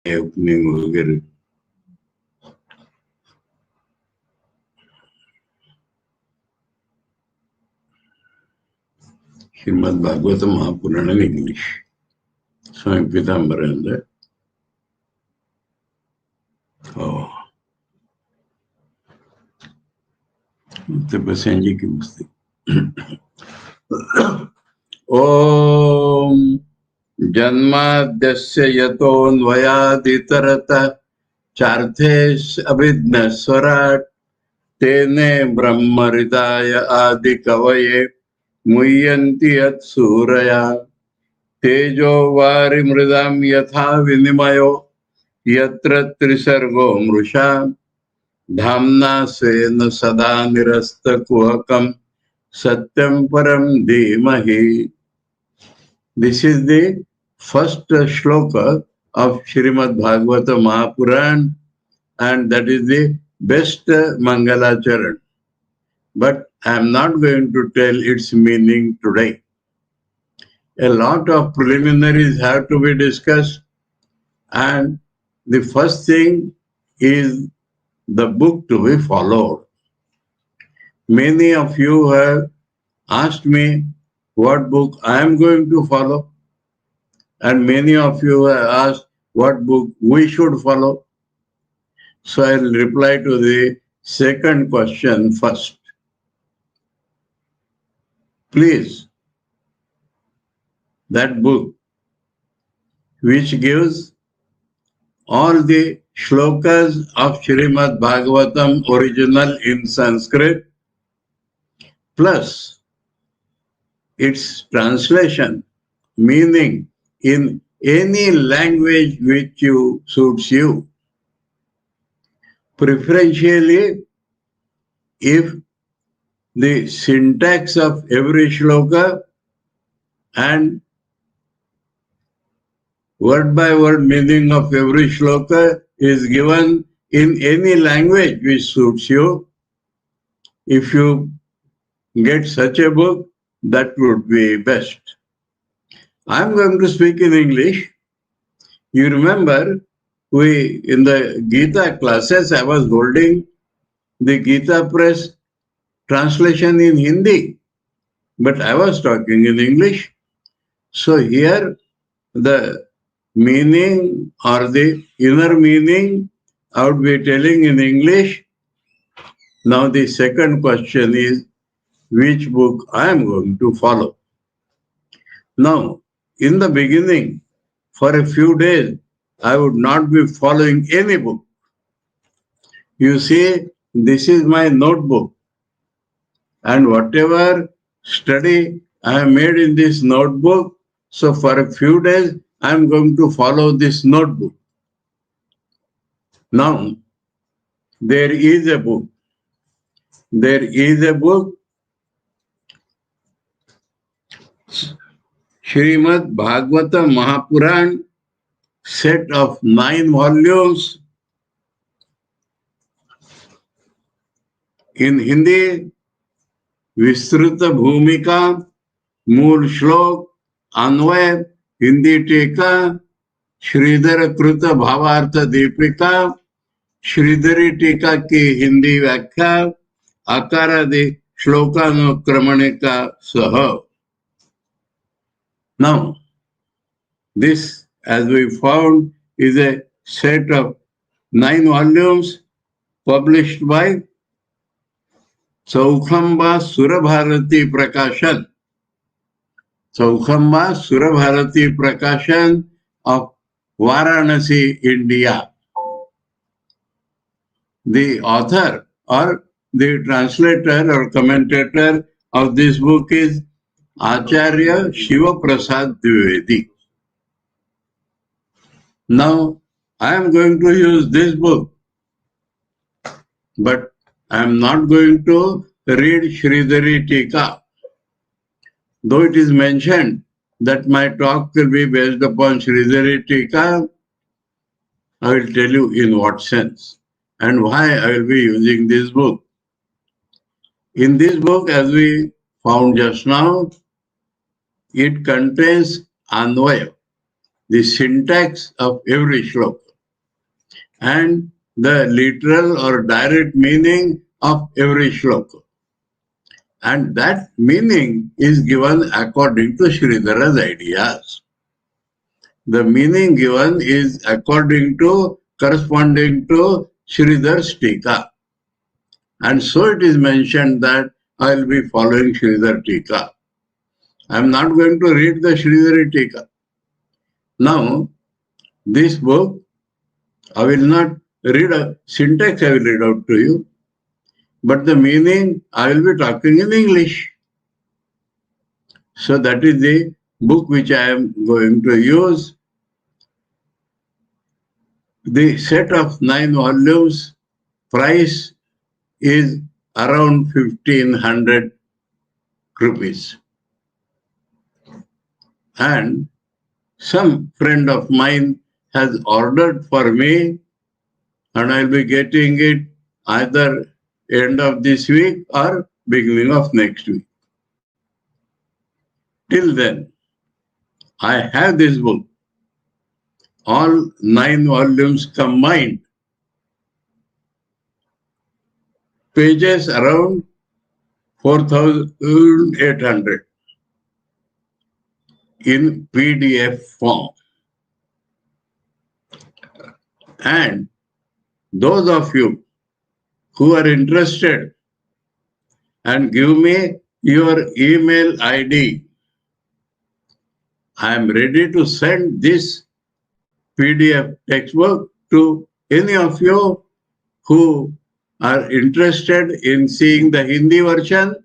opening वगैरह. Srimad Bhagavata Mahapurana in English. Swami Pitambarananda. Oh. Tapasyanji ki musti. Om Janmadhyasya yatonvayaditarata charthes abhidnaswarat tene brahmaridaya adikavaye muyyanti yat suraya tejo vari mridam yatha vinimayo yatra trisargo mrusha dhamna svena sada nirasta kuhakam satyam param dhimahi. This is the first shloka of Srimad Bhagavata Mahapurana, and that is the best Mangalacharan. But I am not going to tell its meaning today. A lot of preliminaries have to be discussed, and the first thing is the book to be followed. Many of you have asked me what book I am going to follow, and many of you have asked what book we should follow. So I will reply to the second question first. Please, that book which gives all the shlokas of Srimad Bhagavatam original in Sanskrit plus its translation, meaning in any language which suits you. Preferentially, if the syntax of every shloka and word by word meaning of every shloka is given in any language which suits you, if you get such a book, that would be best. I am going to speak in English. You remember, in the Gita classes, I was holding the Gita Press translation in Hindi, but I was talking in English. So here, the meaning or the inner meaning I would be telling in English. Now the second question is, which book I am going to follow. Now, in the beginning, for a few days, I would not be following any book. You see, this is my notebook, and whatever study I have made in this notebook, so for a few days, I am going to follow this notebook. Now, there is a book. There is a book, Srimad Bhagavata Mahapurana, set of 9 volumes. In Hindi, Vistruta Bhumika, Mool Shlok, Anvay, Hindi Tika, Sridhara Kruta Bhavartha Deepika, Sridhari Tika ki Hindi Vyakya, Akaradi Shlokanukramanika Saha. Now, this, as we found, is a set of 9 volumes published by Chaukhamba Surabharati Prakashan. Chaukhamba Surabharati Prakashan of Varanasi, India. The author or the translator or commentator of this book is Acharya Shiva Prasad Dwivedi. Now, I am going to use this book, but I am not going to read Sridhari Tika. Though it is mentioned that my talk will be based upon Sridhari Tika, I will tell you in what sense and why I will be using this book. In this book, as we found just now, it contains Anvaya, the syntax of every shloka. and the literal or direct meaning of every shloka. And that meaning is given according to Sridhara's ideas. The meaning given is corresponding to Sridhar's Tika. And so it is mentioned that I will be following Sridhar Tika. I am not going to read the Sridhari Tika. Now, this book, I will not read a syntax, I will read out to you. But the meaning, I will be talking in English. So that is the book which I am going to use. The set of 9 volumes, price is around 1500 rupees. And some friend of mine has ordered for me, and I'll be getting it either end of this week or beginning of next week. Till then, I have this book, all 9 volumes combined, pages around 4,800 in PDF form. And those of you who are interested and give me your email ID, I am ready to send this PDF textbook to any of you who are interested in seeing the Hindi version,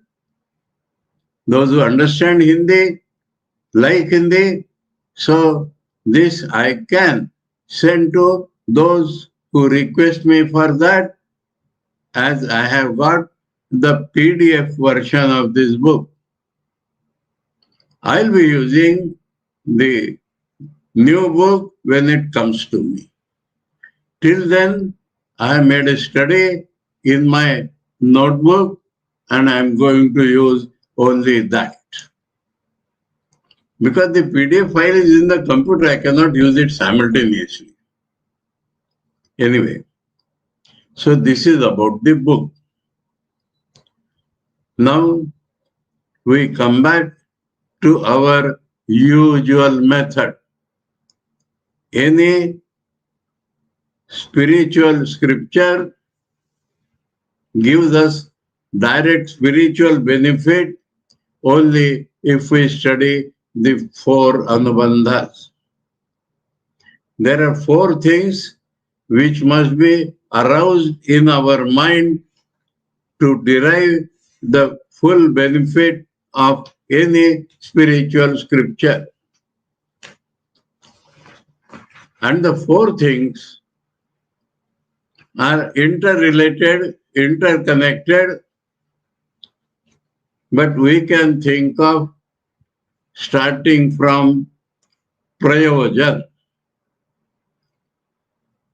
those who understand Hindi, like Hindi. So this I can send to those who request me for that, as I have got the PDF version of this book. I'll be using the new book when it comes to me. Till then, I made a study in my notebook and I'm going to use only that. Because the PDF file is in the computer, I cannot use it simultaneously. Anyway, so this is about the book. Now we come back to our usual method. Any spiritual scripture gives us direct spiritual benefit only if we study the 4 anubandhas. There are 4 things which must be aroused in our mind to derive the full benefit of any spiritual scripture. And the 4 things are interrelated, interconnected, but we can think of starting from prayojan.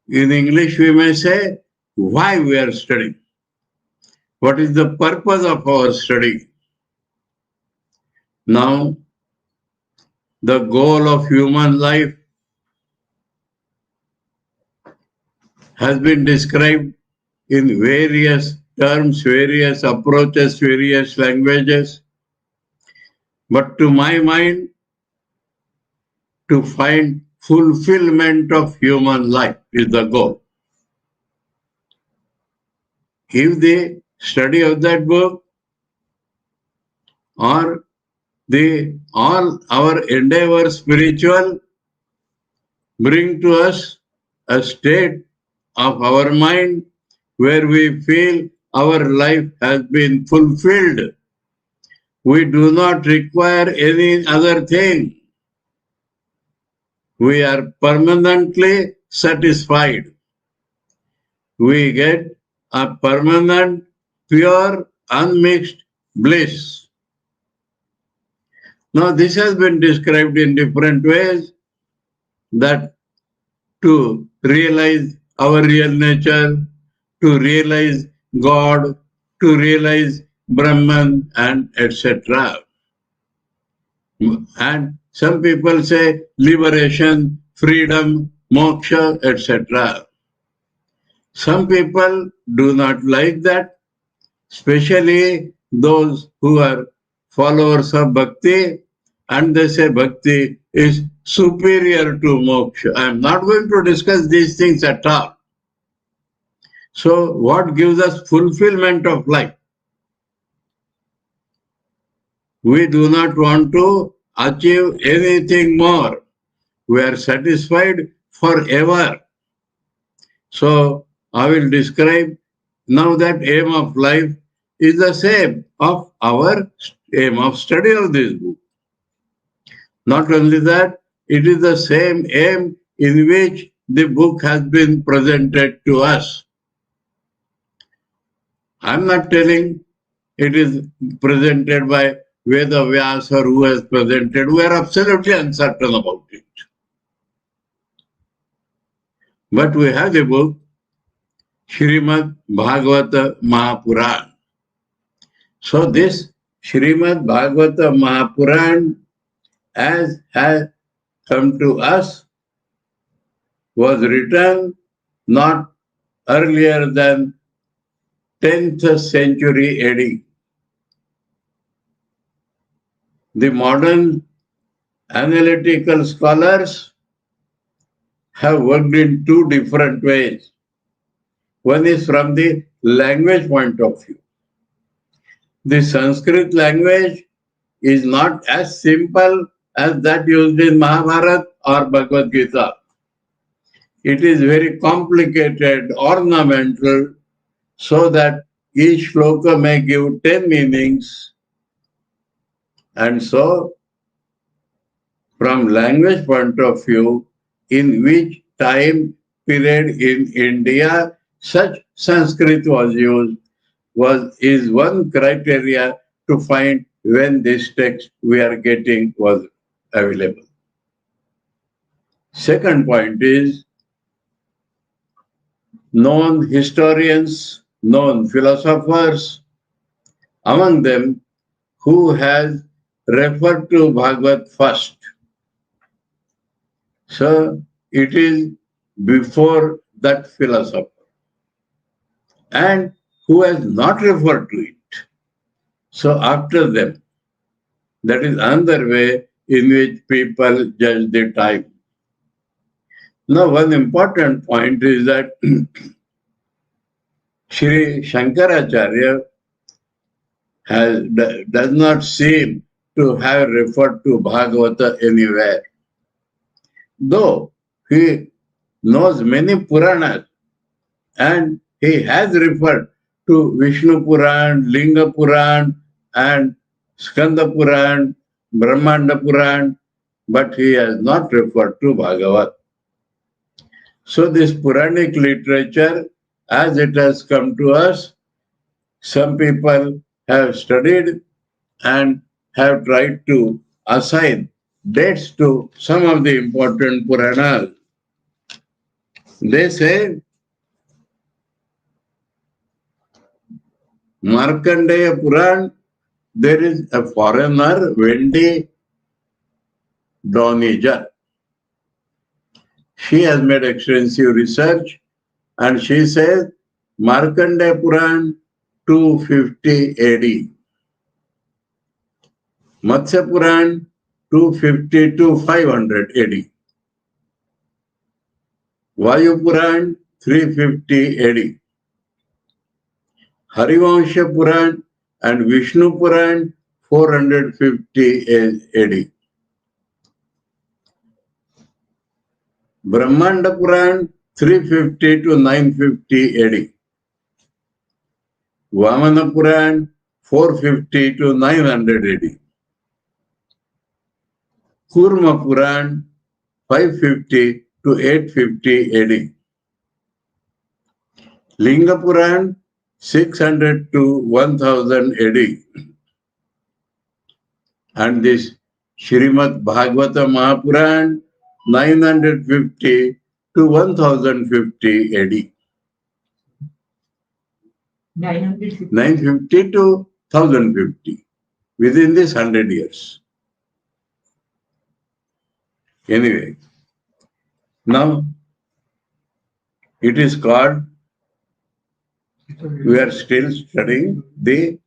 In English, we may say why we are studying. What is the purpose of our study? Now, the goal of human life has been described in various terms, various approaches, various languages. But to my mind, to find fulfillment of human life is the goal. If the study of that book or all our endeavors spiritual bring to us a state of our mind where we feel our life has been fulfilled. We do not require any other thing. We are permanently satisfied. We get a permanent, pure, unmixed bliss. Now, this has been described in different ways, that to realize our real nature, to realize God, to realize Brahman, and etc. And some people say liberation, freedom, moksha, etc. Some people do not like that, especially those who are followers of bhakti, and they say bhakti is superior to moksha. I am not going to discuss these things at all. So, what gives us fulfillment of life? We do not want to achieve anything more. We are satisfied forever. So, I will describe now that aim of life is the same of our aim of study of this book. Not only that, it is the same aim in which the book has been presented to us. I am not telling it is presented by Veda Vyas or who has presented. We are absolutely uncertain about it. But we have the book Srimad Bhagavata Mahapurana. So this Srimad Bhagavata Mahapurana, as has come to us, was written not earlier than 10th century AD. The modern analytical scholars have worked in two different ways. One is from the language point of view. The Sanskrit language is not as simple as that used in Mahabharata or Bhagavad Gita. It is very complicated, ornamental, so that each shloka may give 10 meanings. And so, from language point of view, in which time period in India such Sanskrit was used, is one criteria to find when this text we are getting was available. Second point is known historians, known philosophers, among them who has referred to Bhagavad first. So it is before that philosopher, and who has not referred to it. So after them, that is another way in which people judge the time. Now, one important point is that Sri Shankaracharya does not seem to have referred to Bhagavata anywhere. Though he knows many Puranas and he has referred to Vishnu Puran, Linga Puran, and Skanda Puran, Brahmanda Puran, but he has not referred to Bhagavat. So this Puranic literature, as it has come to us, some people have studied and have tried to assign dates to some of the important Puranas. They say Markandeya Puran, there is a foreigner, Wendy Doniger. She has made extensive research and she says Markandeya Puran 250 AD, Matsya Puran 250 to 500 AD, Vayu Puran 350 AD, Harivansha Puran and Vishnu Puran 450 AD. Brahmanda Puran 350 to 950 AD. Vamana Puran 450 to 900 AD. Kurma Puran 550 to 850 AD. Linga Puran 600 to 1000 AD. And this Srimad Bhagavata Mahapuran 950 to 1050 AD. 950 to 1050 within this 100 years. Anyway, now it is called We are still studying the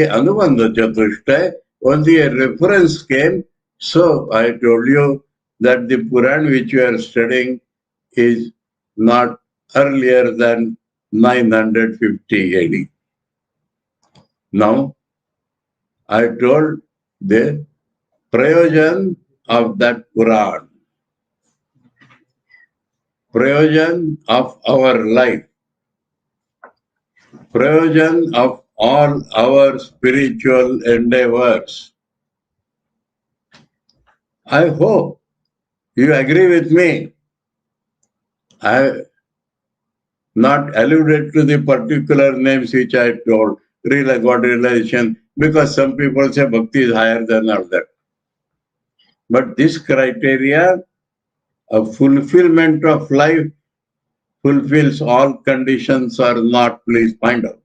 Anubandha Chatushtaya. Only a reference came. So I told you that the Puran which you are studying is not earlier than 950 AD. Now, I told the prayojan of that Puran, prayojan of our life, prayojan of all our spiritual endeavors. I hope you agree with me. I not alluded to the particular names which I told, real God realization, because some people say bhakti is higher than all that. But this criteria of fulfillment of life fulfills all conditions or not, please find out.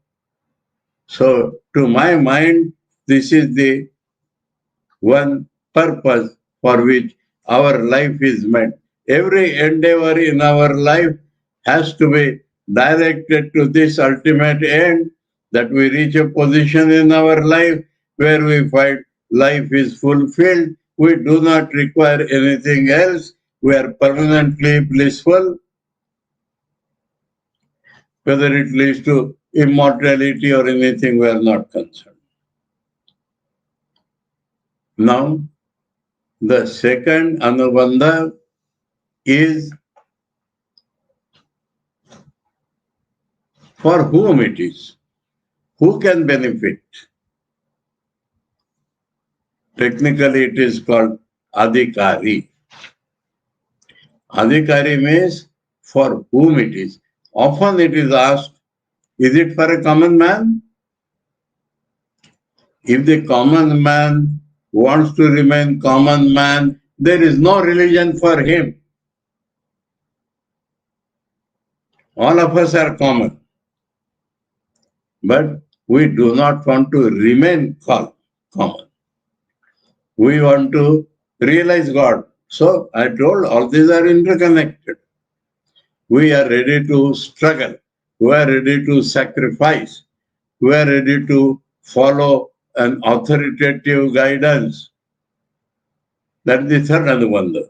So, to my mind, this is the one purpose for which our life is meant. Every endeavor in our life has to be directed to this ultimate end, that we reach a position in our life where we find life is fulfilled. We do not require anything else. We are permanently blissful. Whether it leads to immortality or anything, we are not concerned. Now, the second Anubandha is for whom it is. Who can benefit? Technically, it is called Adhikari. Adhikari means for whom it is. Often it is asked, is it for a common man? If the common man wants to remain common man, there is no religion for him. All of us are common. But we do not want to remain common. We want to realize God. So I told all these are interconnected. We are ready to struggle. We are ready to sacrifice. We are ready to follow an authoritative guidance. That is the third Anubandha.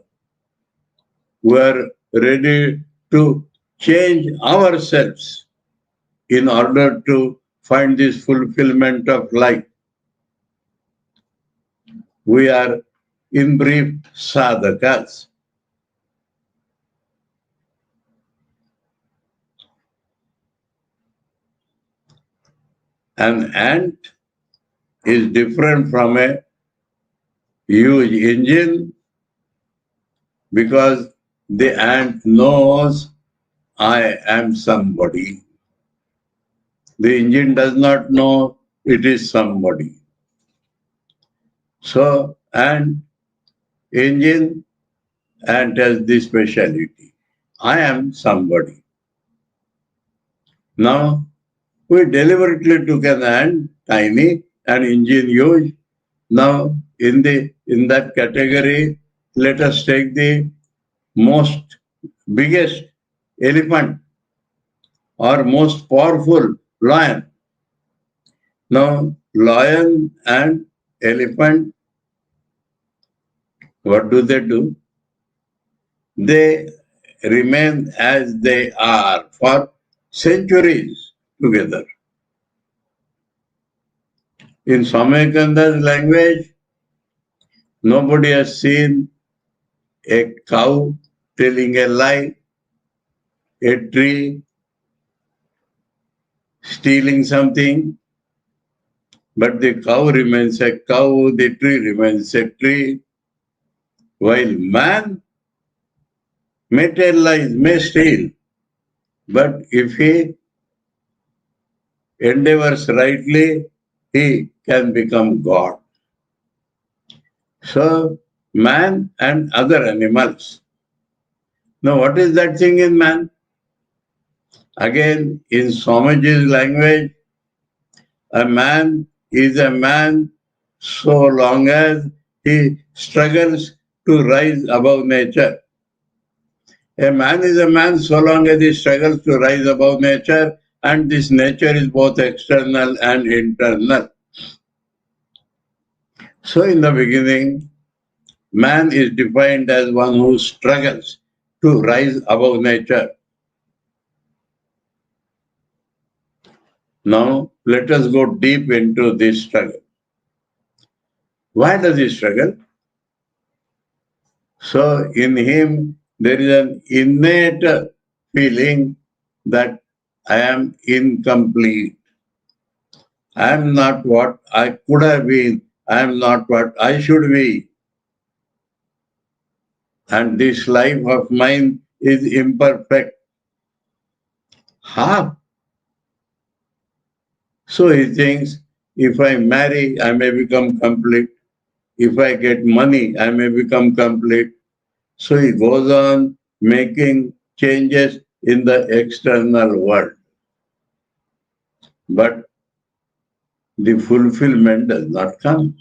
We are ready to change ourselves in order to find this fulfillment of life. We are, in brief, sadhakas. An ant is different from a huge engine because the ant knows I am somebody. The engine does not know it is somebody. So, ant, engine, ant has this speciality. I am somebody. Now, we deliberately took an ant, tiny, and engine huge. Now, in that category, let us take the biggest elephant or most powerful lion. Now, lion and elephant, what do? They remain as they are for centuries together. In Swami Vivekananda's language, nobody has seen a cow telling a lie, a tree stealing something, but the cow remains a cow, the tree remains a tree, while man may tell lies, may steal, but if he endeavors rightly, he can become God. So, man and other animals. Now, what is that thing in man? Again, in Swamiji's language, a man is a man so long as he struggles to rise above nature. A man is a man so long as he struggles to rise above nature, and this nature is both external and internal. So in the beginning, man is defined as one who struggles to rise above nature. Now, let us go deep into this struggle. Why does he struggle? So, in him, there is an innate feeling that I am incomplete. I am not what I could have been. I am not what I should be. And this life of mine is imperfect. Half. So he thinks, if I marry, I may become complete. If I get money, I may become complete. So he goes on making changes in the external world. But the fulfillment does not come.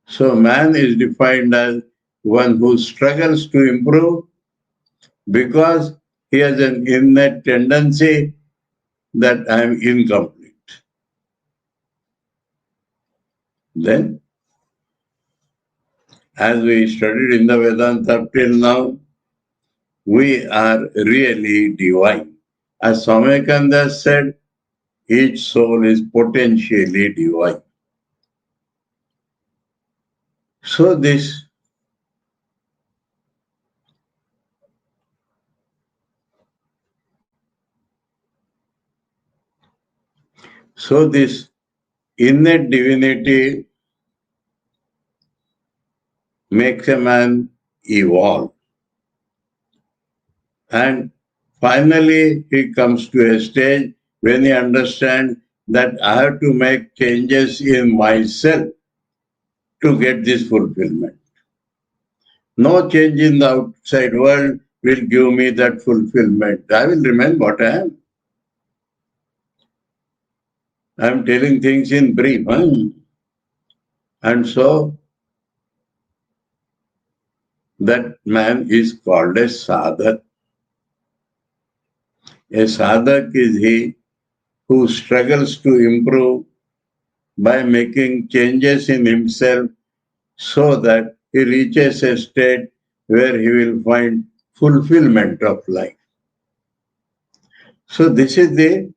So man is defined as one who struggles to improve because he has an innate tendency that I am incomplete. Then, as we studied in the Vedanta till now, we are really divine. As Swami Vivekananda said, each soul is potentially divine. So this innate divinity makes a man evolve. And finally, he comes to a stage when he understands that I have to make changes in myself to get this fulfillment. No change in the outside world will give me that fulfillment. I will remain what I am. I am telling things in brief. And so, that man is called a sadhak. A sadhak is he who struggles to improve by making changes in himself so that he reaches a state where he will find fulfillment of life. So this is the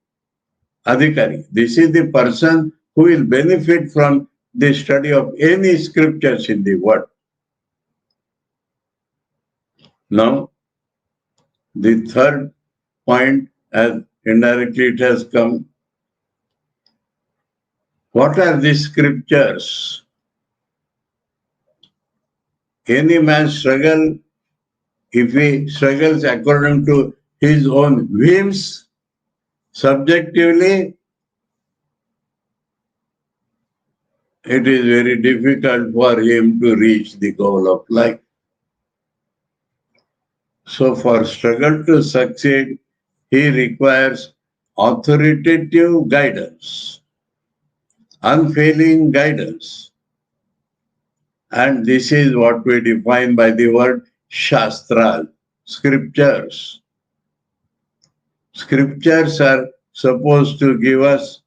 adhikari. This is the person who will benefit from the study of any scriptures in the world. Now, the third point, as indirectly it has come, what are the scriptures? Any man struggle, if he struggles according to his own whims, subjectively, it is very difficult for him to reach the goal of life. So for struggle to succeed, he requires authoritative guidance, unfailing guidance. And this is what we define by the word Shastra, scriptures. Scriptures are supposed to give us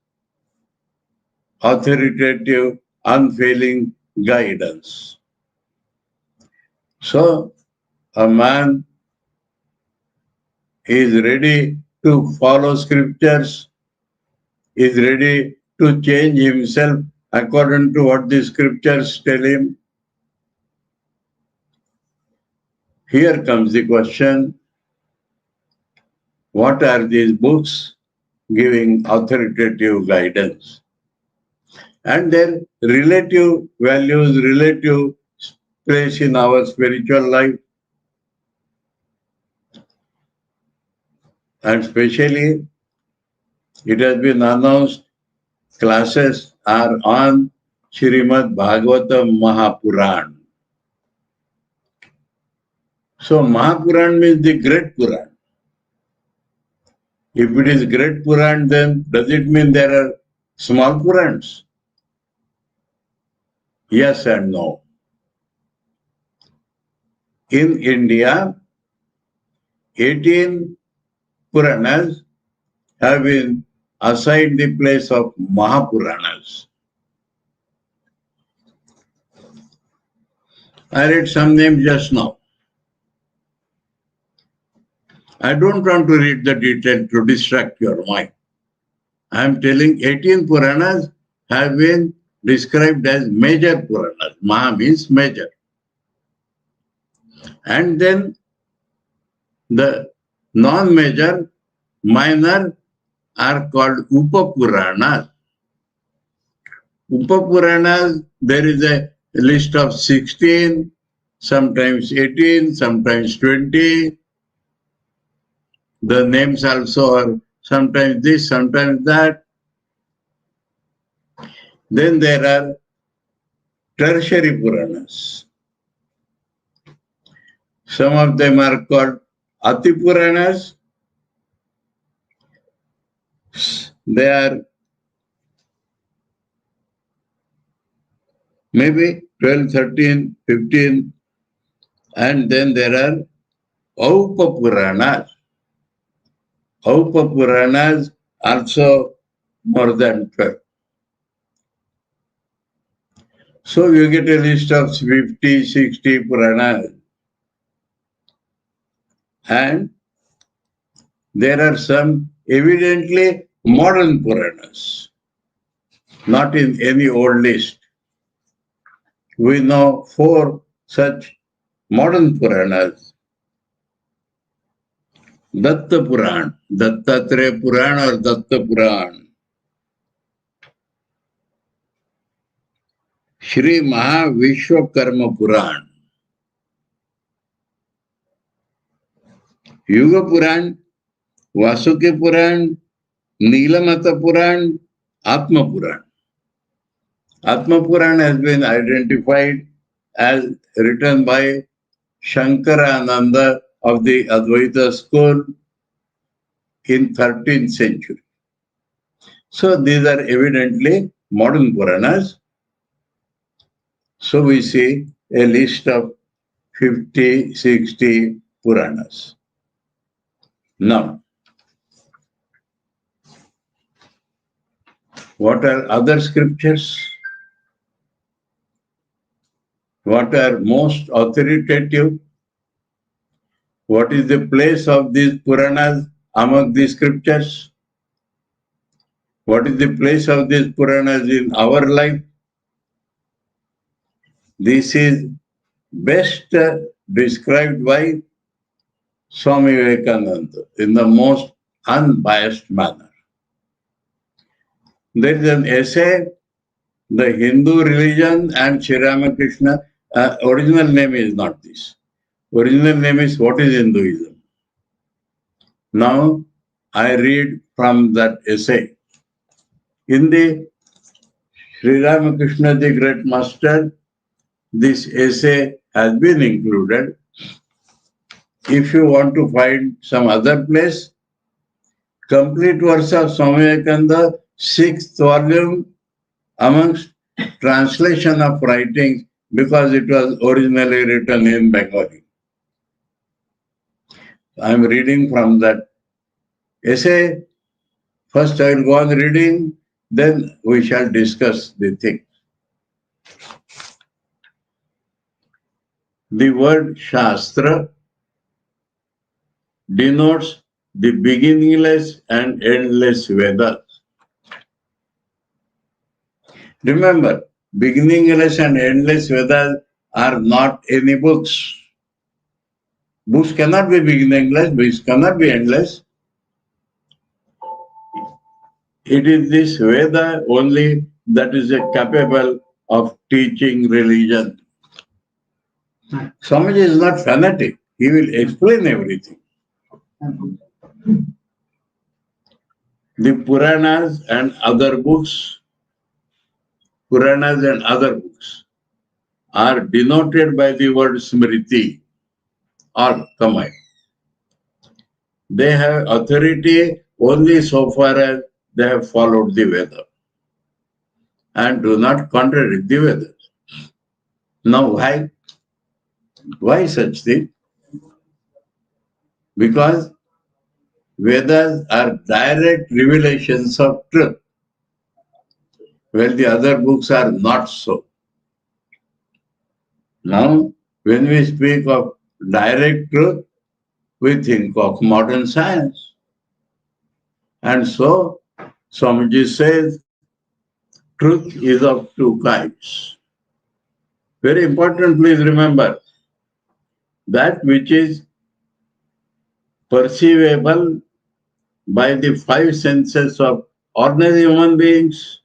authoritative, unfailing guidance. So, a man is ready to follow scriptures, is ready to change himself according to what the scriptures tell him. Here comes the question, what are these books giving authoritative guidance? And their relative values, relative place in our spiritual life. And especially, it has been announced, classes are on Srimad Bhagavata Mahapurana. So Mahapuran means the great Puran. If it is great Puran, then does it mean there are small Purans? Yes and no. In India, 18 Puranas have been assigned the place of Mahapuranas. I read some names just now. I don't want to read the detail to distract your mind. I am telling 18 Puranas have been described as major Puranas. Maha means major. And then the non-major, minor are called Upapuranas. Upapuranas, there is a list of 16, sometimes 18, sometimes 20. The names also are sometimes this, sometimes that. Then there are tertiary Puranas. Some of them are called Ati Puranas. They are maybe 12, 13, 15. And then there are Aupa Puranas. Aupa Puranas also more than 12. So you get a list of 50, 60 Puranas. And there are some evidently modern Puranas, not in any old list. We know 4 such modern Puranas. Datta Puran, Dattatreya Puran or Datta Puran. Shri Maha Vishwakarma Puran. Yuga Puran, Vasuki Puran, Nilamata Puran, Atma Puran. Atma Puran has been identified as written by Shankarananda of the Advaita school in 13th century. So these are evidently modern Puranas. So we see a list of 50, 60 Puranas. Now, what are other scriptures? What are most authoritative? What is the place of these Puranas among the scriptures? What is the place of these Puranas in our life? This is best described by Swami Vivekananda in the most unbiased manner. There is an essay, The Hindu Religion and Sri Ramakrishna. Original name is not this. Original name is What is Hinduism? Now I read from that essay. In the Sri Ramakrishna the Great Master, this essay has been included. If you want to find some other place, Complete Works of Swami Vivekananda, 6th volume, amongst translation of writings, because it was originally written in Bengali. I am reading from that essay. First I will go on reading, then we shall discuss the thing. The word Shastra denotes the beginningless and endless Vedas. Remember, beginningless and endless Vedas are not any books. Books cannot be beginningless, books cannot be endless. It is this Veda only that is capable of teaching religion. Swamiji is not fanatic. He will explain everything. The Puranas and other books, are denoted by the word Smriti or command. They have authority only so far as they have followed the Veda and do not contradict the Vedas. Now why? Why such thing? Because Vedas are direct revelations of truth, while the other books are not so. Now, when we speak of direct truth, we think of modern science. And so, Swamiji says, truth is of two kinds. Very important, please remember, that which is perceivable by the five senses of ordinary human beings,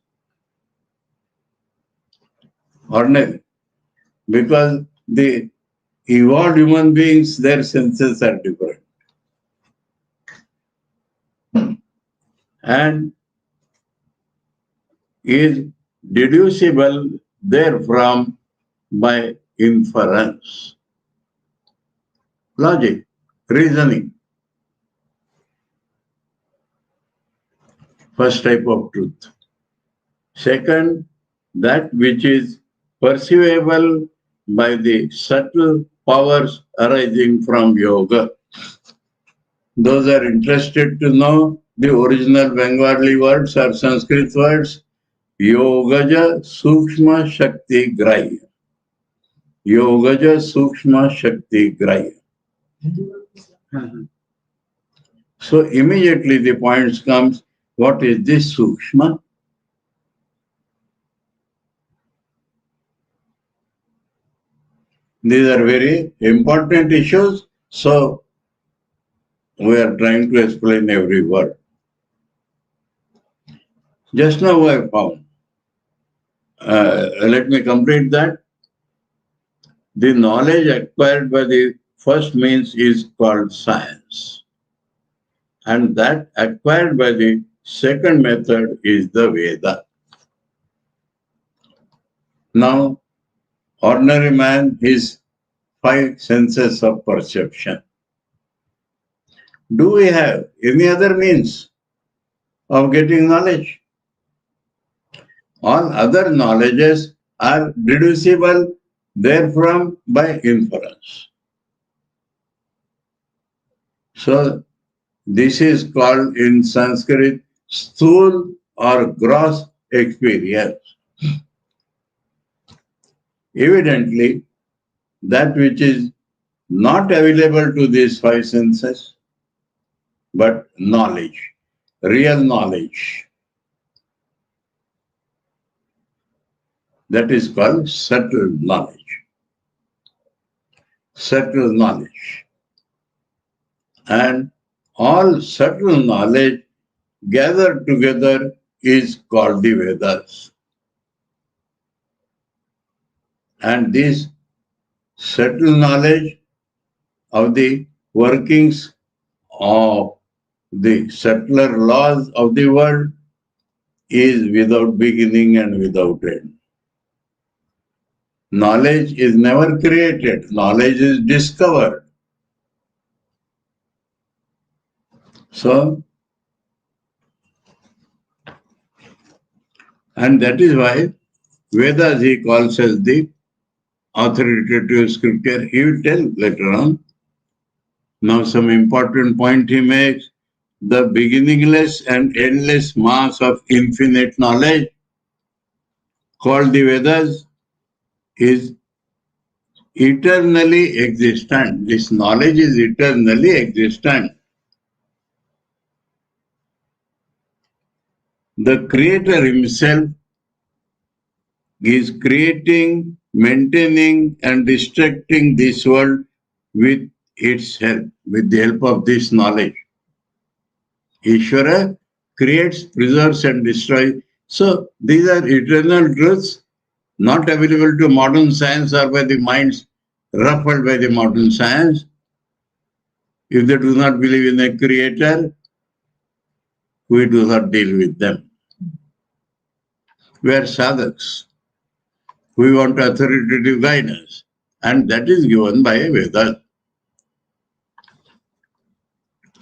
ordinary, because the evolved human beings, their senses are different. And is deducible therefrom by inference, logic, reasoning. First type of truth. Second, that which is perceivable by the subtle powers arising from yoga. Those are interested to know the original Bengali words or Sanskrit words, Yogaja Sukshma Shakti Grahya. Yogaja Sukshma Shakti Grahya. So immediately the point comes, what is this Sukshma? These are very important issues, so we are trying to explain every word. Just now I found, let me complete that. The knowledge acquired by the first means is called science. And that acquired by the second method is the Veda. Now, ordinary man, his five senses of perception. Do we have any other means of getting knowledge? All other knowledges are deducible therefrom by inference. So, this is called in Sanskrit sthul or gross experience. Evidently, that which is not available to these five senses, but knowledge, real knowledge. That is called subtle knowledge. Subtle knowledge. And all subtle knowledge gathered together is called the Vedas. And this subtle knowledge of the workings of the subtler laws of the world is without beginning and without end. Knowledge is never created, knowledge is discovered. So, and that is why Vedas he calls as the authoritative scripture. He will tell later on. Now some important point he makes, the beginningless and endless mass of infinite knowledge called the Vedas is eternally existent. This knowledge is eternally existent. The Creator himself is creating, maintaining and destructing this world with its help, with the help of this knowledge. Ishvara creates, preserves and destroys. So these are eternal truths not available to modern science or by the minds ruffled by the modern science. If they do not believe in a creator, we do not deal with them. We are sadhaks. We want authoritative guidance, and that is given by Vedas.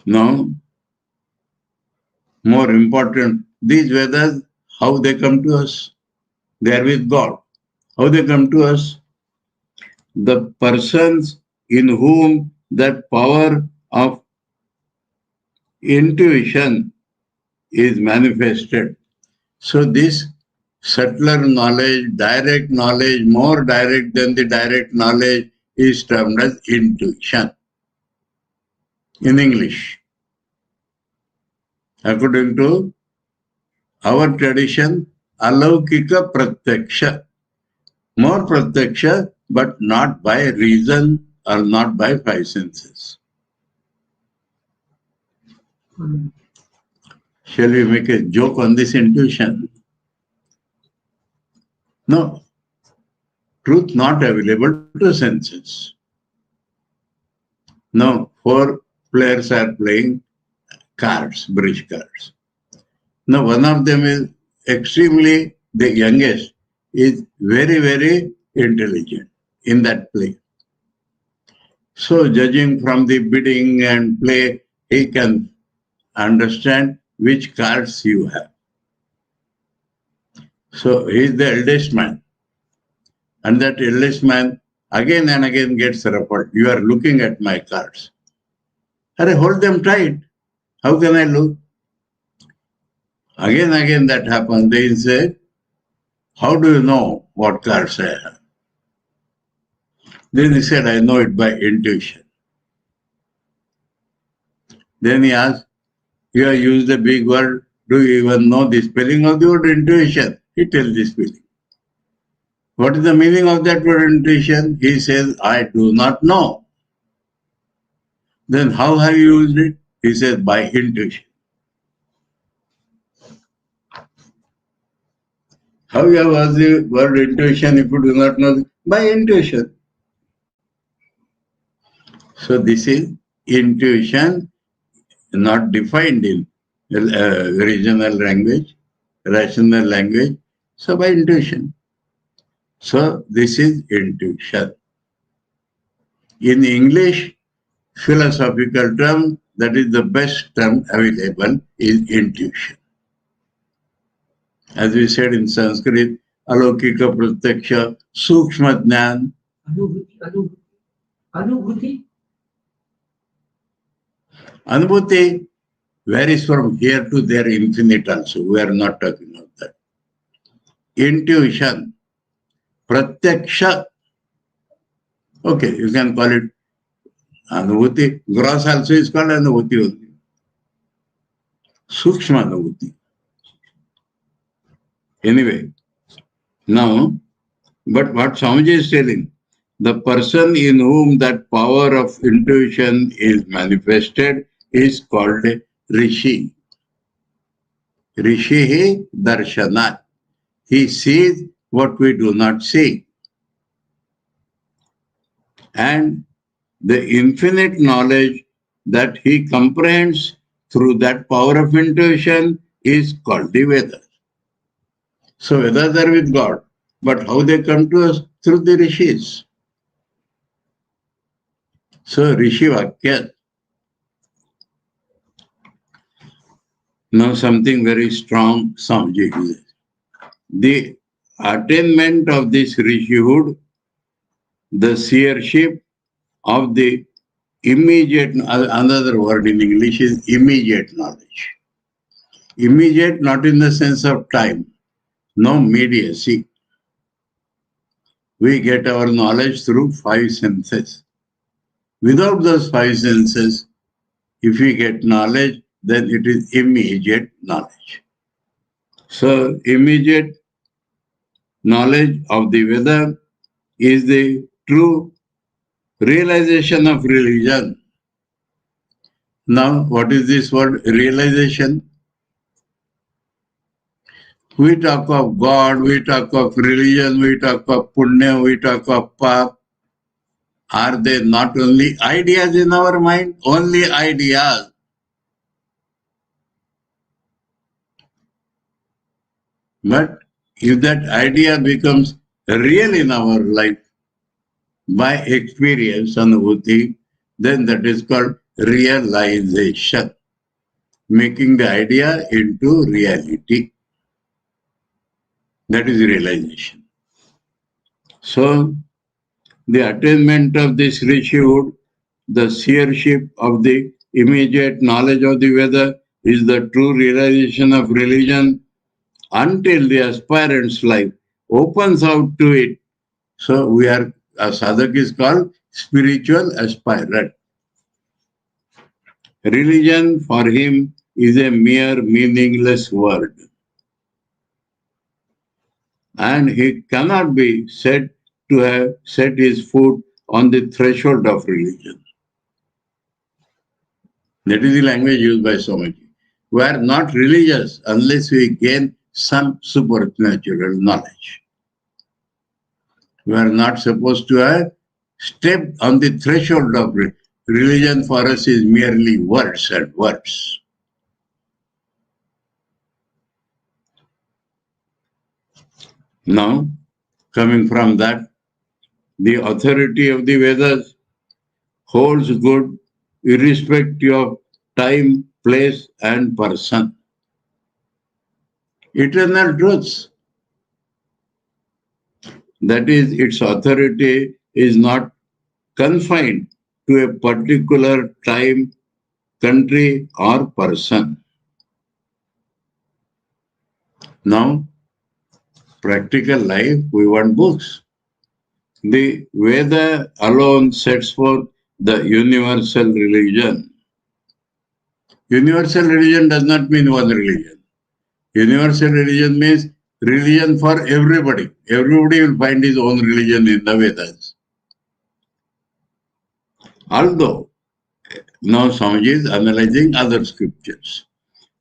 Now, more important, these Vedas, how they come to us? They are with God. How they come to us? the persons in whom that power of intuition is manifested. So this subtler knowledge, direct knowledge, more direct than the direct knowledge is termed as intuition in English. According to our tradition, alaukika pratyaksha, more pratyaksha, but not by reason or not by five senses. Shall we make a joke on this intuition? No. Truth not available to senses. Now, four players are playing cards, bridge cards. Now, one of them is extremely, the youngest, is very, very intelligent in that play. So, judging from the bidding and play, he can understand which cards you have. So, he is the eldest man. And that eldest man again and again gets ruffled. You are looking at my cards. Arey, hold them tight. How can I look? Again that happens. They say, how do you know what cards I have? Then he said, I know it by intuition. Then he asked, you have used a big word. Do you even know the spelling of the word intuition? He tells the spelling. What is the meaning of that word intuition? He says, I do not know. Then how have you used it? He says, by intuition. How you have used the word intuition if you do not know? By intuition. So this is intuition, not defined in regional language, rational language. So by intuition. So this is intuition. In English, philosophical term, that is the best term available, is intuition. As we said in Sanskrit, alaukika pratyaksha, sukshma jnan. Anubhuti varies from here to there infinite also. We are not talking about that. Intuition, pratyaksha, okay, you can call it anubhuti. Gross also is called anubhuti only. Sukshma anubhuti. Anyway, now, but what Swamiji is telling, the person in whom that power of intuition is manifested is called a Rishi. Rishihi darshanat. He sees what we do not see. And the infinite knowledge that he comprehends through that power of intuition is called the Vedas. So Vedas are with God, but how they come to us? Through the Rishis. So Rishi Vakya. Now something very strong, Swamiji is. The attainment of this Rishihood, the seership of the immediate, another word in English is immediate knowledge. Immediate, not in the sense of time, no immediacy. We get our knowledge through five senses. Without those five senses, if we get knowledge, then it is immediate knowledge. So, immediate knowledge of the Veda is the true realization of religion. Now, what is this word realization? We talk of God, we talk of religion, we talk of punya, we talk of pap. Are they not only ideas in our mind? Only ideas. But if that idea becomes real in our life by experience, anubhuti, then that is called realization, making the idea into reality. That is realization. So, The attainment of this Rishihood, the seership of the immediate knowledge of the Veda, is the true realization of religion until the aspirant's life opens out to it. So a sadhak is called spiritual aspirant. Religion for him is a mere meaningless word. And he cannot be said to have set his foot on the threshold of religion. That is the language used by Swamiji. We are not religious unless we gain some supernatural knowledge. We are not supposed to have stepped on the threshold of religion. For us is merely words and words. Now, coming from that, the authority of the Vedas holds good irrespective of time, place, and person. Eternal truths. That is, its authority is not confined to a particular time, country, or person. Now, practical life, we want books. The Veda alone sets forth the universal religion. Universal religion does not mean one religion. Universal religion means religion for everybody. Everybody will find his own religion in the Vedas. Although, now Swamiji is analyzing other scriptures.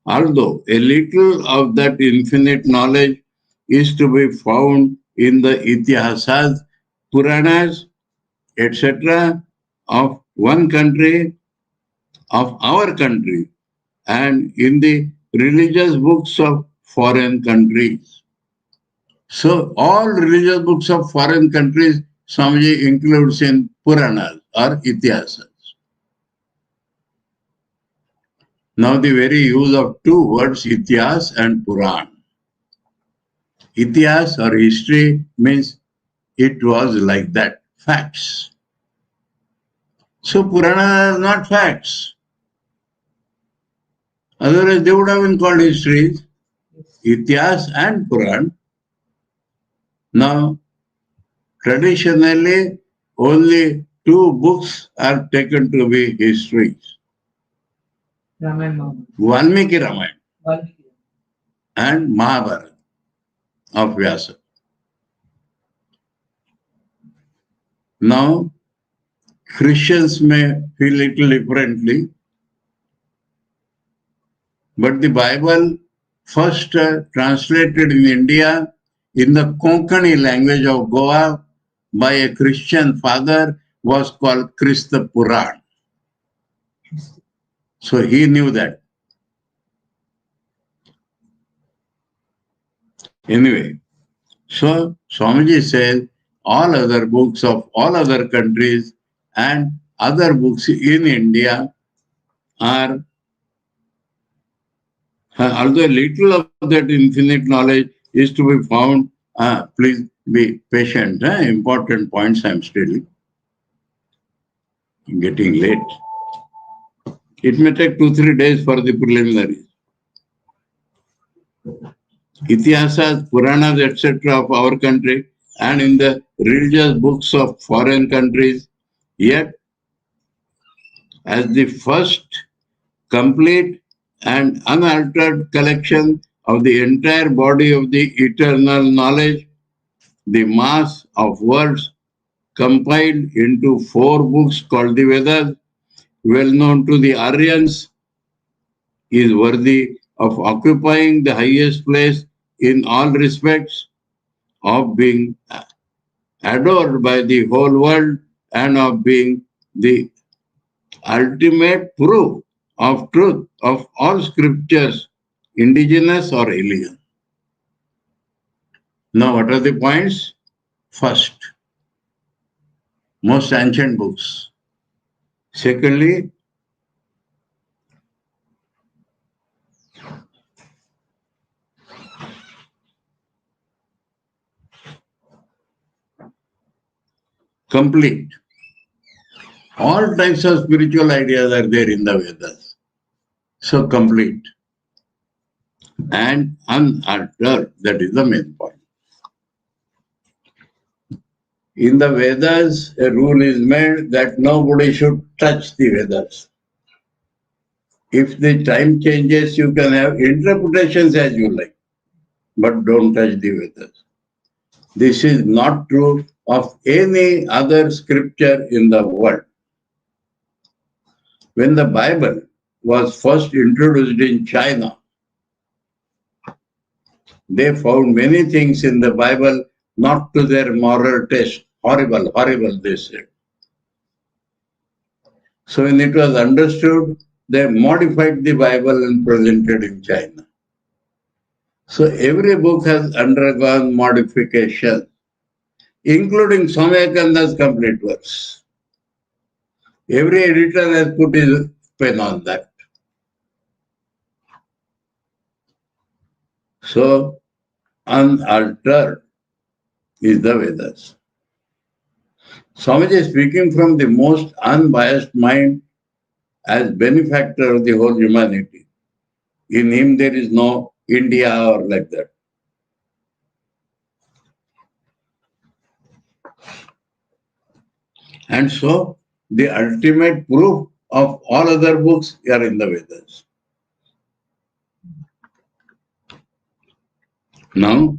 Although a little of that infinite knowledge is to be found in the Itihasas, Puranas, etc. of one country, of our country, and in the religious books of foreign countries. So all religious books of foreign countries, Swamiji includes in Puranas or Itihasas. Now the very use of two words, Itihas and Puran. Itihas or history means it was like that, facts. So Purana are not facts. Otherwise they would have been called histories, Itihas and Puran. Now, traditionally, only two books are taken to be histories. Valmiki Ramayana and Mahabharata of Vyasa. Now, Christians may feel little differently, but the Bible first translated in India in the Konkani language of Goa by a Christian father was called Krista Puran. So he knew that. Anyway, so Swamiji says all other books of all other countries and other books in India are, although a little of that infinite knowledge is to be found, please be patient. Important points I'm still getting late. It may take 2-3 days for the preliminaries. Itihasas, Puranas, etc. of our country and in the religious books of foreign countries, yet as the first complete and unaltered collection of the entire body of the eternal knowledge, the mass of words compiled into 4 books called the Vedas, well known to the Aryans, is worthy of occupying the highest place in all respects, of being adored by the whole world, and of being the ultimate proof of truth of all scriptures, indigenous or alien. Now, what are the points? First, most ancient books. Secondly, complete. All types of spiritual ideas are there in the Vedas. So complete and unaltered. That is the main point. In the Vedas, a rule is made that nobody should touch the Vedas. If the time changes, you can have interpretations as you like, but don't touch the Vedas. This is not true of any other scripture in the world. When the Bible was first introduced in China, they found many things in the Bible not to their moral taste. Horrible, horrible, they said. So when it was understood, they modified the Bible and presented in China. So every book has undergone modification, including Swami Vivekananda's complete works. Every editor has put his pen on that. So unaltered is the Vedas. Swamiji is speaking from the most unbiased mind as benefactor of the whole humanity. In him there is no India or like that. And so the ultimate proof of all other books are in the Vedas. Now,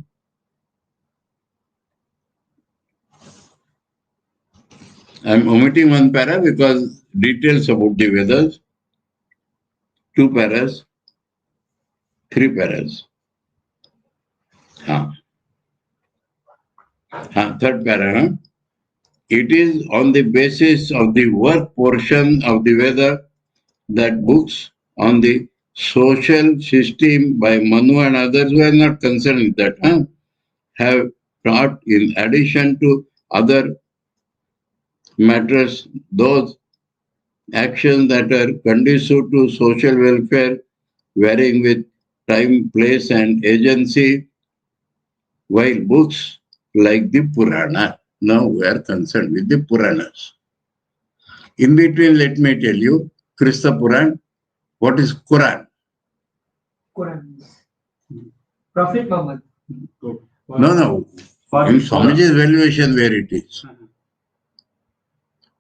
I am omitting one para because details about the Vedas, 2 paras, 3 paras. Third para. It is on the basis of the work portion of the Veda that books on the social system by Manu and others who are not concerned with that have taught, in addition to other matters, those actions that are conducive to social welfare, varying with time, place, and agency, while books like the Purana. Now we are concerned with the Puranas. In between, let me tell you, Krista Puran, what is Quran? Quran. Prophet Muhammad. No. In Swamiji's valuation, where it is.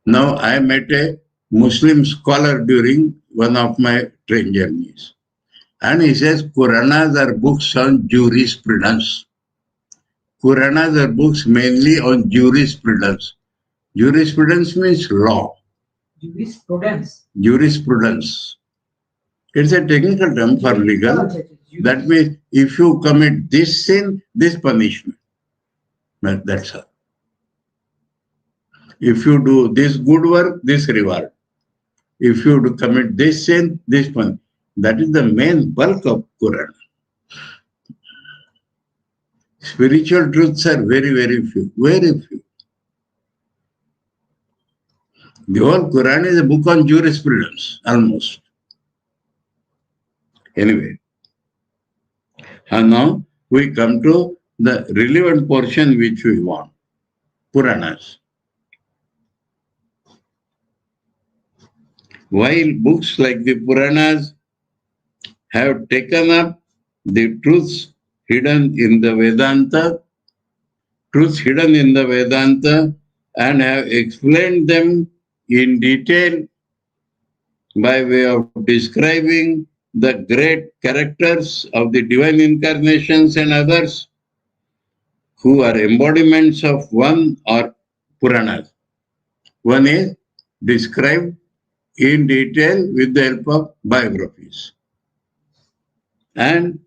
Now, I met a Muslim scholar during one of my train journeys. And he says, Puranas are books on jurisprudence. Puranas are books mainly on jurisprudence. Jurisprudence means law. Jurisprudence. It's a technical term for legal. That means if you commit this sin, this punishment. That's all. If you do this good work, this reward. If you commit this sin, this punishment. That is the main bulk of Quran. Spiritual truths are very, very few. Very few. The whole Quran is a book on jurisprudence, almost. Anyway. And now we come to the relevant portion which we want. Puranas. While books like the Puranas have taken up the truths hidden in the Vedanta, and have explained them in detail by way of describing the great characters of the divine incarnations and others who are embodiments of one or Puranas. One is described in detail with the help of biographies, and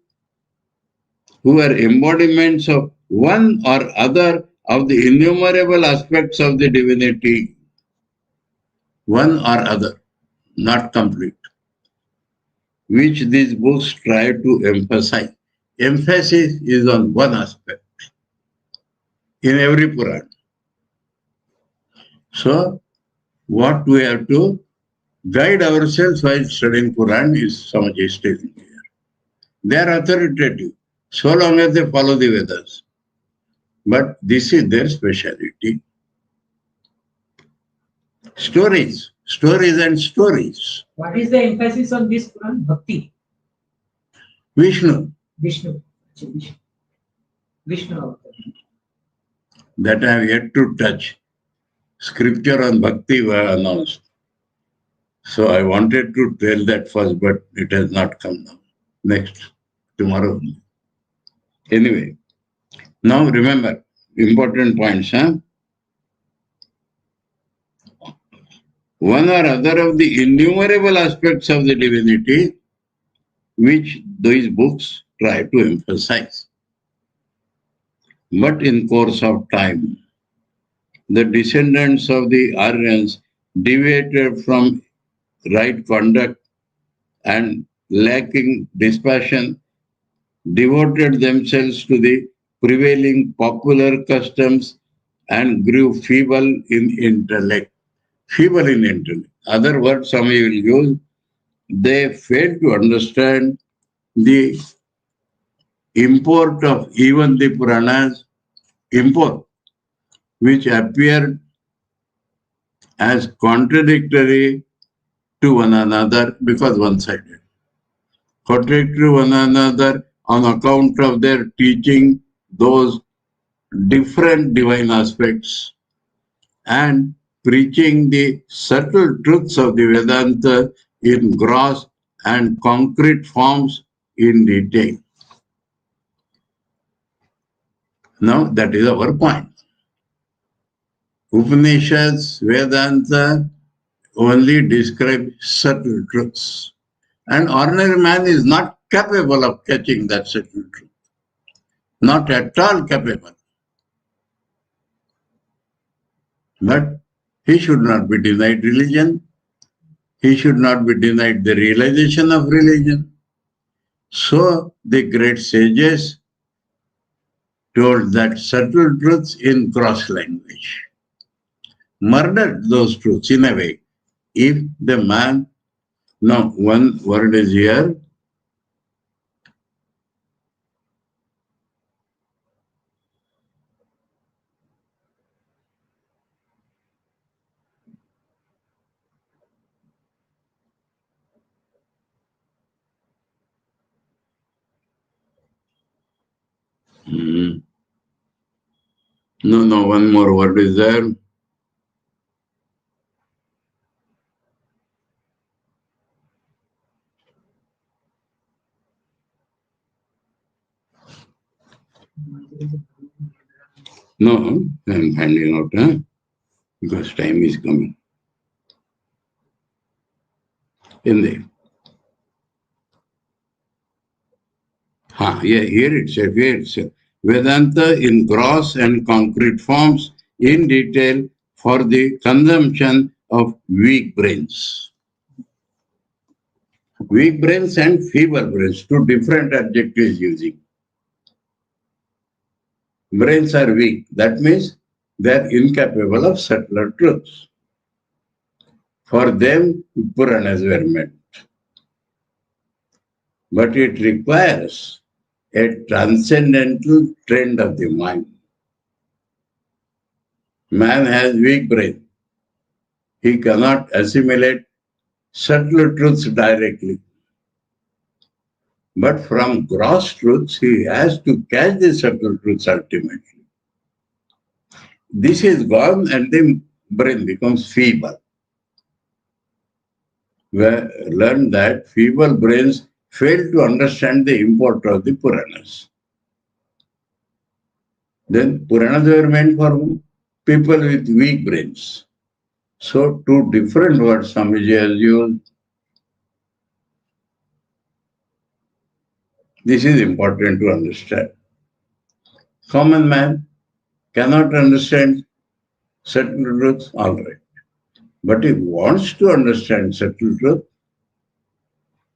who are embodiments of one or other of the innumerable aspects of the divinity. One or other, not complete, which these books try to emphasize. Emphasis is on one aspect in every Puran. So, what we have to guide ourselves while studying Puran is Swamiji is telling here. They are authoritative, so long as they follow the Vedas. But this is their speciality. Stories and stories. What is the emphasis on this Quran? Bhakti. Vishnu. Vishnu. Vishnu. Vishnu. That I have yet to touch. Scripture on Bhakti were announced. So I wanted to tell that first, but it has not come now. Next, tomorrow. Anyway, now remember, important points. One or other of the innumerable aspects of the divinity which these books try to emphasize. But in course of time, the descendants of the Aryans deviated from right conduct and lacking dispassion, devoted themselves to the prevailing popular customs and grew feeble in intellect. Feeble in intellect. Other words some will use, they failed to understand the import of even the Puranas, import, which appeared as contradictory to one another because one-sided. Contradictory to one another on account of their teaching those different divine aspects and preaching the subtle truths of the Vedanta in gross and concrete forms in detail. Now that is our point. Upanishads, Vedanta only describe subtle truths. And ordinary man is not capable of catching that subtle truth. Not at all capable. But he should not be denied religion. He should not be denied the realization of religion. So the great sages told that subtle truths in gross language. Murdered those truths in a way. If the man, now one word is here, no, one more word is there. No, I'm finding out, because time is coming. In the here itself. Vedanta in gross and concrete forms in detail for the consumption of weak brains. Weak brains and feeble brains, two different adjectives using. Brains are weak, that means they are incapable of subtler truths. For them, Puranas were meant. But it requires a transcendental trend of the mind. Man has weak brain. He cannot assimilate subtle truths directly. But from gross truths, he has to catch the subtle truths ultimately. This is gone and the brain becomes feeble. We learned that feeble brains fail to understand the import of the Puranas. Then Puranas were meant for whom? People with weak brains. So two different words Swamiji has used. This is important to understand. Common man cannot understand certain truths, all right. But he wants to understand certain truth,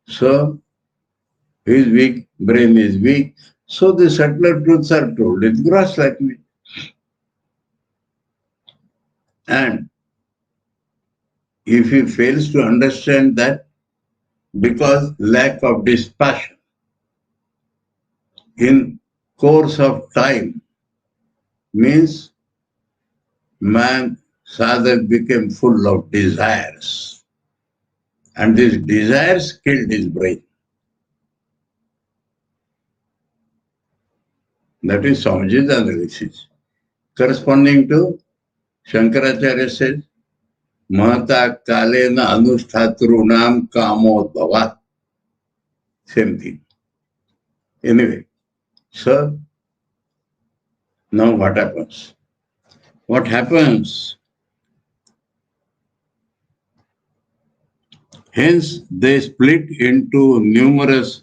so his weak brain is weak. So the subtler truths are told in gross language. And if he fails to understand that, because lack of dispassion in course of time means man Sadhak became full of desires. And these desires killed his brain. That is Swamiji's analysis. Corresponding to Shankaracharya says, Mahata kalena anushtatrunam kamodbhavat. Same thing. Anyway, so now what happens? What happens? Hence, they split into numerous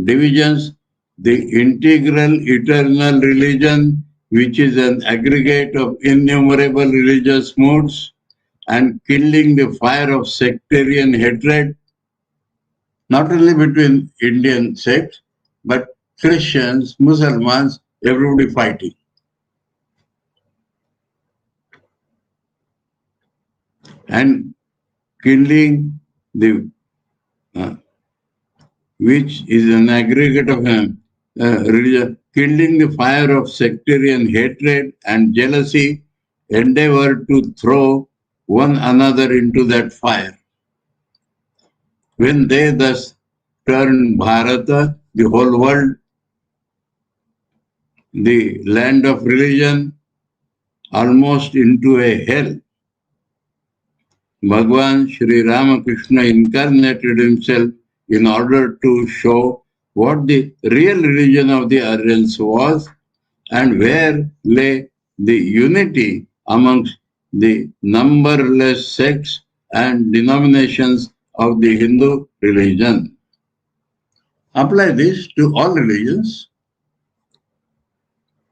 divisions. The integral eternal religion, which is an aggregate of innumerable religious modes, and kindling the fire of sectarian hatred, not only between Indian sects, but Christians, Muslims, everybody fighting. And kindling the which is an aggregate of religion, kindling the fire of sectarian hatred and jealousy, endeavor to throw one another into that fire. When they thus turned Bharata, the whole world, the land of religion, almost into a hell, Bhagwan Sri Ramakrishna incarnated himself in order to show what the real religion of the Aryans was and where lay the unity amongst the numberless sects and denominations of the Hindu religion. Apply this to all religions,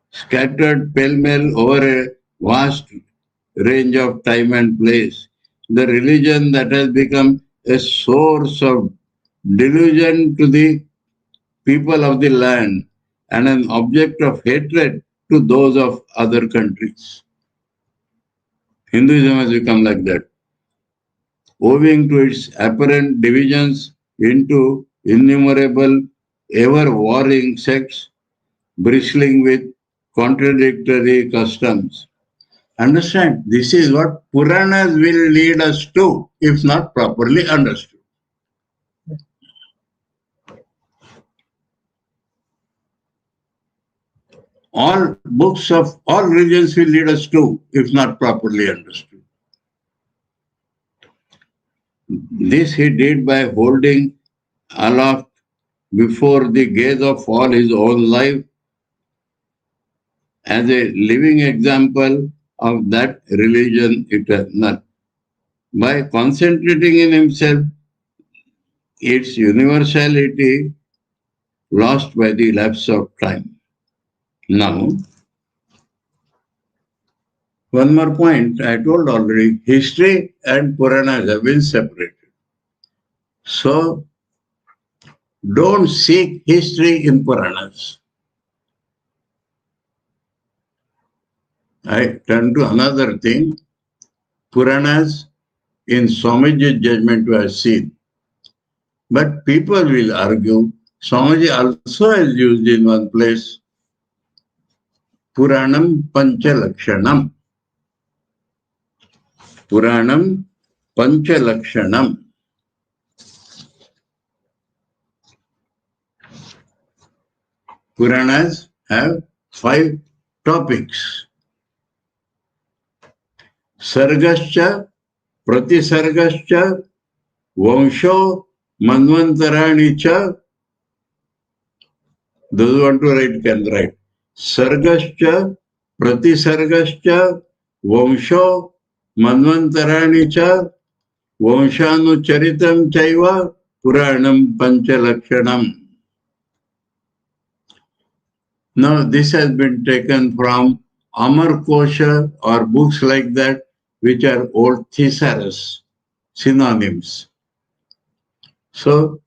scattered pell-mell over a vast range of time and place. The religion that has become a source of delusion to the people of the land and an object of hatred to those of other countries. Hinduism has become like that. Owing to its apparent divisions into innumerable, ever-warring sects, bristling with contradictory customs. Understand, this is what Puranas will lead us to, if not properly understood. All books of all religions will lead us to, if not properly understood. This he did by holding aloft before the gaze of all his own life as a living example of that religion eternal. By concentrating in himself, its universality lost by the lapse of time. Now, one more point I told already, history and Puranas have been separated. So, don't seek history in Puranas. I turn to another thing. Puranas, in Swamiji's judgment, we have seen. But people will argue, Swamiji also has used in one place, Puranam Panchalakshanam. Puranam Panchalakshanam. Puranas have 5 topics. Sargascha, Pratisargascha, Vansho, Manvantarani cha. Those who want to write can write. Sargascha, Pratisargascha, Vansho, Manvantarani cha, Vanshanu Charitam chaiva, Puranam Panchalakshanam. Now, this has been taken from Amar Kosha or books like that, which are old thesaurus, synonyms. So,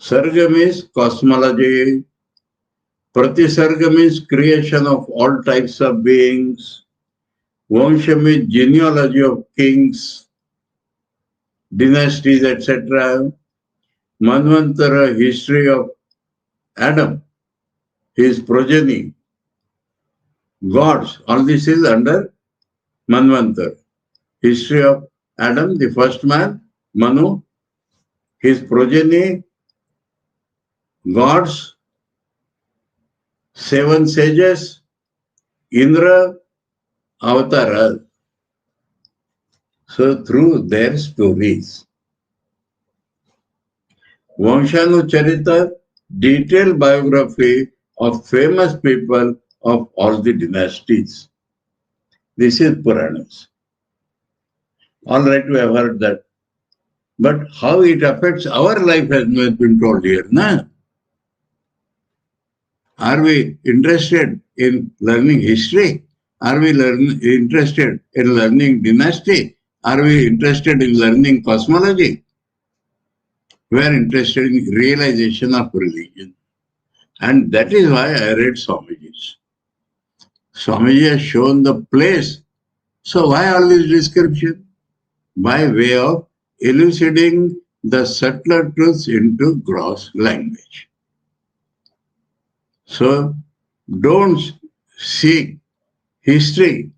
Sarga means cosmology, Pratisarga means creation of all types of beings, Vansha means genealogy of kings, dynasties, etc., Manvantara, history of Adam, his progeny, gods, all this is under Manvantar. History of Adam, the first man, Manu, his progeny, gods, 7 sages, Indra, Avatara. So through their stories. Vanshanucharita, detailed biography of famous people of all the dynasties. This is Puranas. All right, we have heard that. But how it affects our life has not been told here. Na? Are we interested in learning history? Are we interested in learning dynasty? Are we interested in learning cosmology? We are interested in realization of religion. And that is why I read Swamiji's. Swamiji has shown the place. So why all this description? By way of elucidating the subtler truths into gross language. So don't seek history.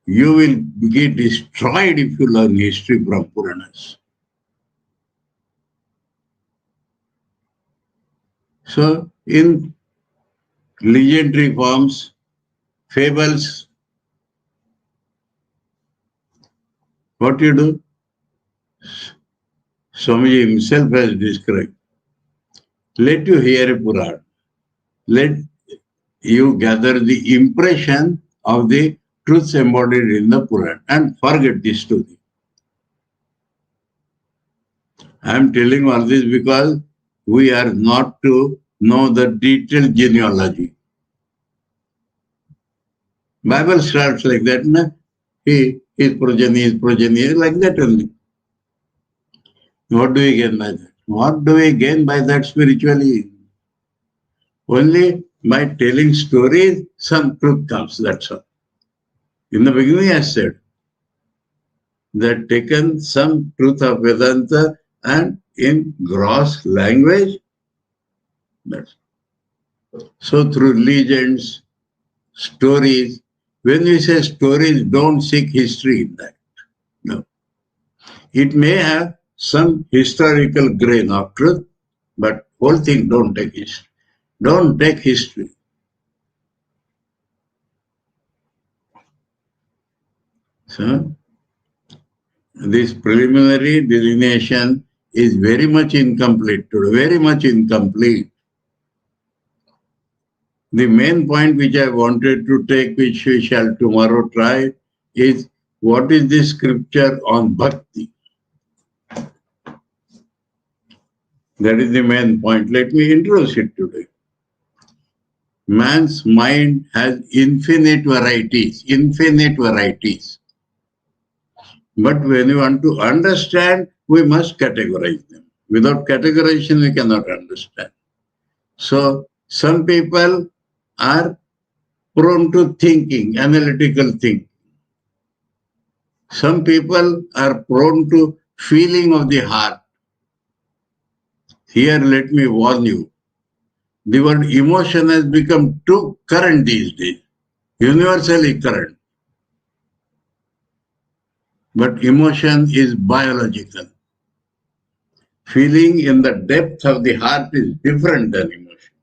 You will get destroyed if you learn history from Puranas. So in legendary forms, fables, what you do? Swamiji himself has described. Let you hear a Puran. Let you gather the impression of the truths embodied in the Puran and forget the story. I am telling all this because we are not to know the detailed genealogy. Bible starts like that, na? His progeny, like that only. What do we gain by that? What do we gain by that spiritually? Only by telling stories, some truth comes, that's all. In the beginning, I said that taken some truth of Vedanta and in gross language, that's so through legends, stories. When we say stories, don't seek history in that. No. It may have some historical grain of truth, but whole thing don't take history. Don't take history. So, this preliminary delineation is very much incomplete today, very much incomplete. The main point which I wanted to take, which we shall tomorrow try, is what is the scripture on bhakti? That is the main point. Let me introduce it today. Man's mind has infinite varieties. But when you want to understand, we must categorize them. Without categorization, we cannot understand. So, some people are prone to thinking, analytical thinking. Some people are prone to feeling of the heart. Here, let me warn you. The word emotion has become too current these days, universally current. But emotion is biological. Feeling in the depth of the heart is different than emotion.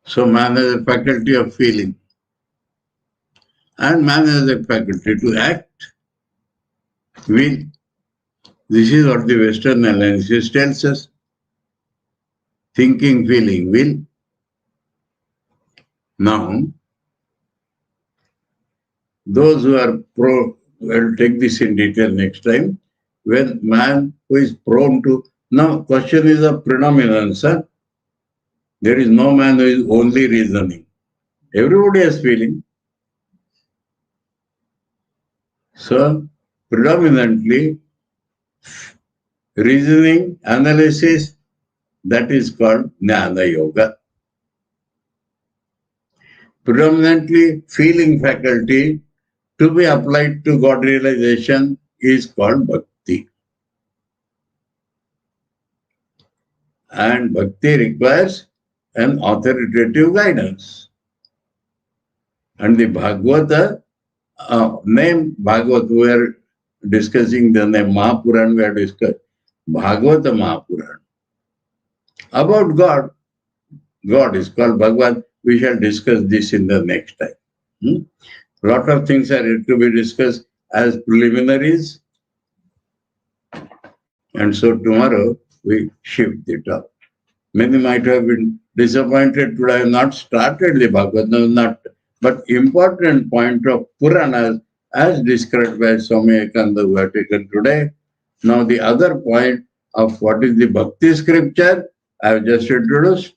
So man has a faculty of feeling. And man has a faculty to act. Will. This is what the Western analysis tells us. Thinking, feeling, will. Now, those who are we'll take this in detail next time. When man who is prone to, now question is of predominance. Huh? There is no man who is only reasoning. Everybody has feeling. So, predominantly, reasoning, analysis, that is called Jnana Yoga. Predominantly, feeling faculty to be applied to God realization is called Bhakti. And Bhakti requires an authoritative guidance. And the Bhagavata, name Bhagavat, we are discussing the name Mahapurana, we are discussing Bhagavata Mahapurana. About God, God is called Bhagavan. We shall discuss this in the next time. Lot of things are yet to be discussed as preliminaries. And so tomorrow we shift it up. Many might have been disappointed today I have not started the Bhagavad, no, not. But important point of Puranas as described by Swami Vivekananda we have taken today. Now the other point of what is the Bhakti scripture I have just introduced.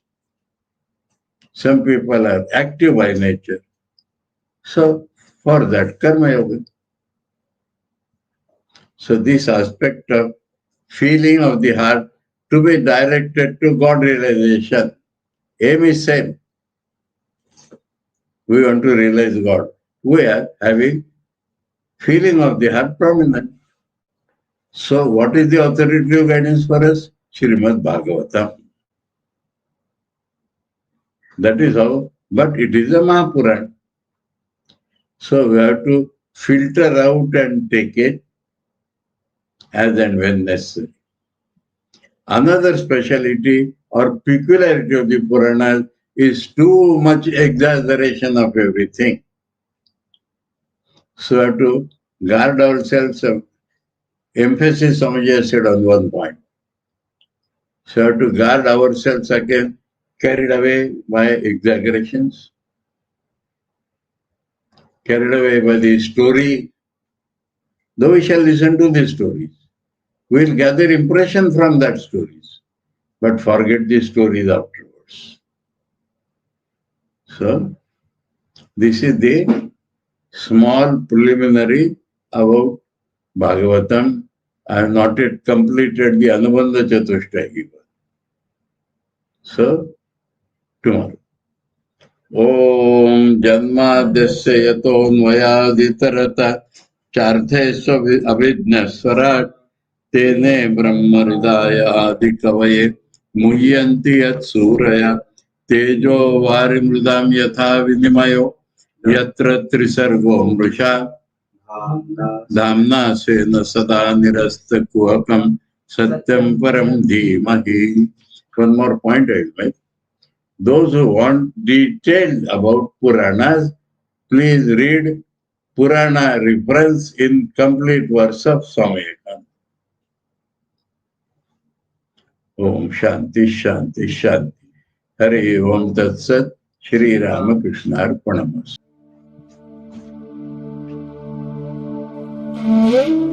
Some people are active by nature. So for that Karma Yoga. So this aspect of feeling of the heart to be directed to God realization. Aim is same. We want to realize God. We are having feeling of the heart prominent. So what is the authoritative guidance for us? Srimad Bhagavata. That is how, but it is a Mahapurana. So we have to filter out and take it as and when necessary. Another speciality or peculiarity of the Puranas is too much exaggeration of everything. So we have to guard ourselves. Emphasis Swamiji said on one point. So we have to guard ourselves against carried away by exaggerations, carried away by the story. Though we shall listen to the stories, we will gather impression from that stories, but forget the stories afterwards. So this is the small preliminary about Bhagavatam. I have not yet completed the Anubandha Chatushtaya. So tomorrow. Om Janmadesya Yatonvayaaditarata Charthesva Abhijnaswarat Tene Brahmaridaya Adikavaye Muhyanti Yat Suraya Tejo Varimridam Yatha Vinimayo Yatra Trisargo Mrisha Dhamna Sena Sada Nirasta Kuhakam Satyam Param Dhimahi. One more point I will make. Those who want details about Puranas, please read Purana reference in complete verse of Swami Vivekananda. Om Shanti Shanti Shanti. Hare Om Tat Sat. Shri Ramakrishna Arpanamastu. Thank you.